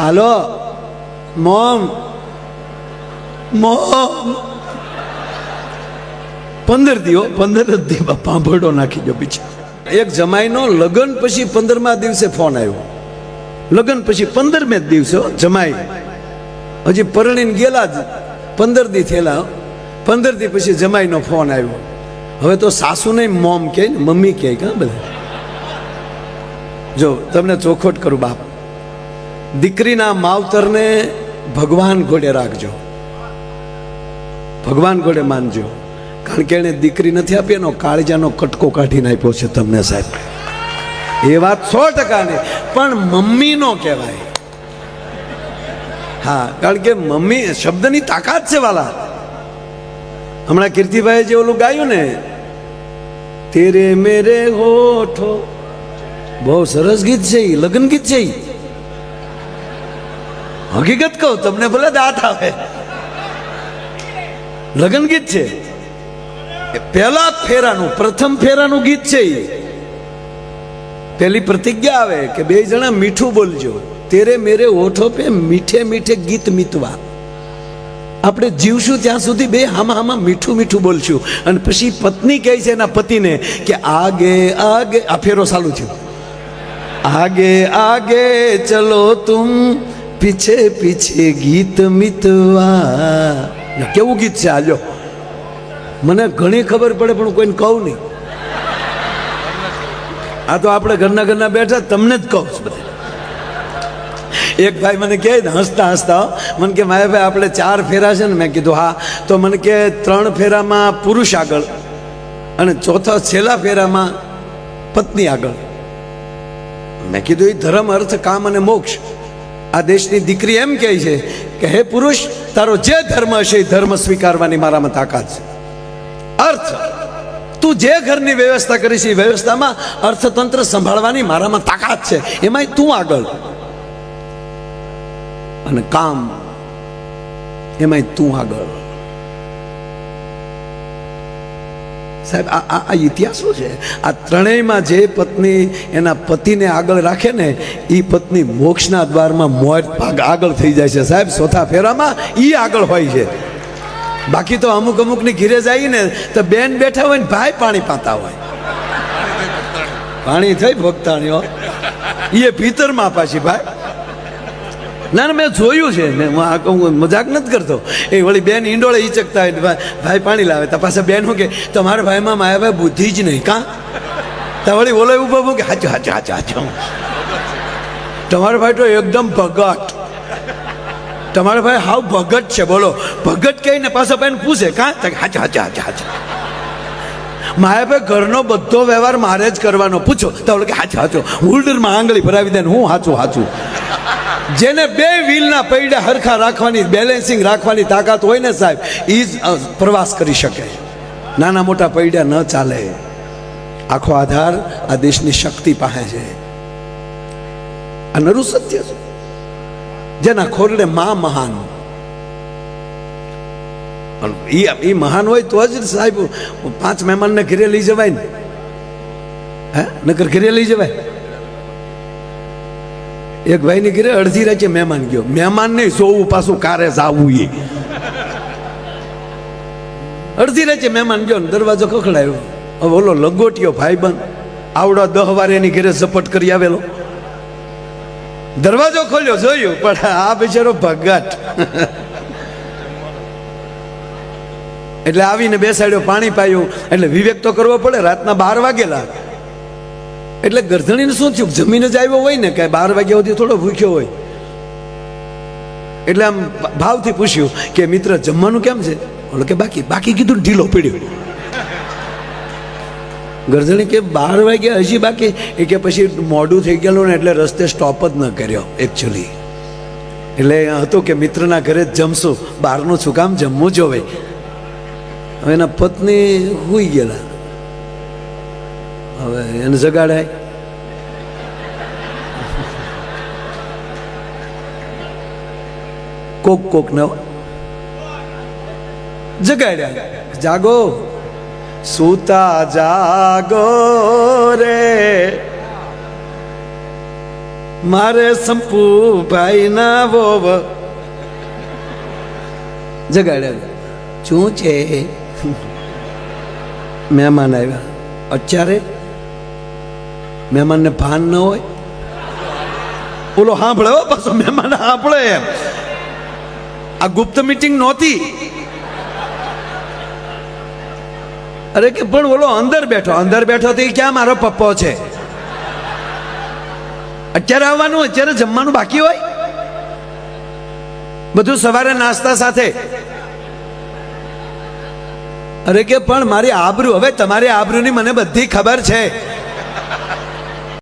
હાલો mom mom 15 દી 15 દી પાંભડો નાખી ગયો પીછે. એક જમાઈનો લગ્ન પછી 15મા દિવસે ફોન આવ્યો. લગ્ન પછી 15મે દિવસે જમાઈ હજી પરણીને ગયેલા જ 15 દી થયેલા. 15 દી પછી જમાઈનો ફોન આવ્યો. હવે તો સાસુ ને મોમ કહે ને મમ્મી કહે કા બધા. જો તમને ચોખવટ કરું બાપ, દીકરીના માવતરને ભગવાન ઘોડે રાખજો, ભગવાન ઘોડે માનજો. કારણ કે એને દીકરી નથી આપી, એનો કાળજાનો કટકો કાઢીને આપ્યો છે તમને સાહેબ. એ વાત 100% નહીં, પણ મમ્મી નો કહેવાય. હા, કારણ કે મમ્મી શબ્દની તાકાત છે વાલા. હમણાં કીર્તિભાઈ જે ઓલું ગાયું ને, તેરે મેરે હોઠો, બહુ સરસ ગીત છે, લગ્ન ગીત છે. હકીકત કહું તમને, ભલે દાંત આવે, લગ્ન ગીત છે. પહેલા ફેરાનું, પ્રથમ ફેરાનું ગીત છે. પહેલી પ્રતિજ્ઞા આવે કે બે જણા મીઠું બોલજો. તેરે મેરે હોઠો પે મીઠે મીઠે ગીત મીતવા. આપણે જીવશું ત્યાં સુધી બે હામાં હામાં મીઠું મીઠું બોલશું. અને પછી પત્ની કહે છે એના પતિને કે આગે આગે, આ ફેરો ચાલુ થયો, આગે આગે ચલો તુમ પીછે પીછે ગીત મિતવા. કેવું ગીત છે આજો? મને ઘણી ખબર પડે પણ કોઈને કહું નહીં. આ તો આપણે ઘરના બેઠા તમને જ કહું છું બધા. એક ભાઈ મને કહે હસતા હસતા, મને કે માયાભાઈ આપણે 4 ફેરા છે ને. મેં કીધું હા. તો મને કે 3 ફેરામાં પુરુષ આગળ અને ચોથા છેલ્લા ફેરામાં પત્ની આગળ. મેં કીધું એ ધર્મ, અર્થ, કામ અને મોક્ષ. આ દેશની દીકરી એમ કહે છે કે હે પુરુષ, તારો જે ધર્મ હશે એ ધર્મ સ્વીકારવાની મારામાં તાકાત છે. અર્થ, તું જે ઘરની વ્યવસ્થા કરીશ એ વ્યવસ્થામાં અર્થતંત્ર સંભાળવાની મારામાં તાકાત છે, એમાંય તું આગળ. અને કામ, એમાંય તું આગળ. સાહેબ આ ઇતિહાસો છે. આ ત્રણેયમાં જે પત્ની એના પતિને આગળ રાખે ને, એ પત્ની મોક્ષના દ્વારમાં મોર ભાગ આગળ થઈ જાય છે સાહેબ. ચોથા ફેરામાં એ આગળ હોય છે. બાકી તો અમુકની ઘીરે જાય ને તો બેન બેઠા હોય ને ભાઈ પાણી પાતા હોય. પાણી થઈ ભક્તાણીઓ એ ભીતરમાં પાછી ભાઈ. ના ના, મેં જોયું છે, મજાક નથી કરતો. એ વળી બેન ઈંડોળે ઈચકતા હોય, ભાઈ પાણી લાવે તો પાછા બેન શું કે તમારા ભાઈમાં માયાભાઈ બુદ્ધિ જ નહીં કાં. તો વળી બોલો ઉભો કે હાચું હાચું હાચું હાચું. તમારો ભાઈ તો એકદમ ભગત, તમારો ભાઈ હાવ ભગત છે. બોલો ભગત કહીને પાછો બેન પૂછે કાં, હાચું હાચું હાચું હાચું. માયાભાઈ ઘરનો બધો વ્યવહાર મારે જ કરવાનો. પૂછો તો કે હાચું હાચું. હોલ્ડરમાં આંગળી ભરાવી દે ને હું હાચું હાચું. જેને 2 વ્હીલના પૈડા હરખા રાખવાની, બેલેન્સિંગ રાખવાની તાકાત હોય ને સાહેબ, એ જ પ્રવાસ કરી શકે. નાના મોટા પૈડા ન ચાલે. આખો આધાર આ દેશની શક્તિ પાસે છે. આ નરું સત્ય છે. જેના ખોરડે માં મહાન, એ મહાન હોય તો જ સાહેબ 5 મહેમાનને ઘરે લઈ જવાય ને. હે નકર ઘરે લઈ જવાય? એક ભાઈની ઘરે અડધી રાતે મહેમાન ગયો. મહેમાન નહીં, સોવું પાછું કારે જાવું. એ અડધી રાતે મહેમાન ગયો ને દરવાજો ખખડાયો. હવે ઓલો લગોટિયો ભાઈબંધ આવડો 10 વાર એની ઘરે ઝપટ કરી આવેલો. દરવાજો ખોલ્યો, જોયું, પણ આ બિચારો ભગત. એટલે આવીને બેસાડ્યો, પાણી પાયું. એટલે વિવેક તો કરવો પડે. રાતના 12 વાગેલા. એટલે ગરધણીને શું થયું, જમીને જ આવ્યો હોય ને, કાંઈ 12 વાગ્યા સુધી થોડો ભૂખ્યો હોય. એટલે આમ ભાવથી પૂછ્યું કે મિત્ર જમવાનું કેમ છે? બોલો કે બાકી કીધું ઢીલો પડ્યો. ગરધણી કે 12 વાગ્યા હજી બાકી? એ કે પછી મોડું થઈ ગયેલું ને એટલે રસ્તે સ્ટોપ જ ન કર્યો એકચ્યુઅલી. એટલે હતું કે મિત્રના ઘરે જ જમશું, બહારનું શું કામ જમવું જોવે. હવે એના પત્ની સૂઈ ગયેલા. હવે એને જગાડાય. કોક ને જગાડ્યા, જાગો સૂતા જાગો રે મારે સંપુ ભાઈ ના વોવ જગાડ્યા. શું છે? મહેમાન આવ્યા. અત્યારે મહેમાનને ભાન ન હોય, બોલો સાંભળે હો, પાછો મહેમાન સાંભળે એમ. આ ગુપ્ત મીટિંગ નહોતી. અરે કે પણ બોલો અંદર બેઠો તો એ ક્યાં મારો પપ્પો છે? અત્યારે આવવાનું, અત્યારે જમવાનું બાકી હોય, બધું સવારે નાસ્તા સાથે. અરે કે પણ મારી આબરૂ, હવે તમારી આબરૂની મને બધી ખબર છે.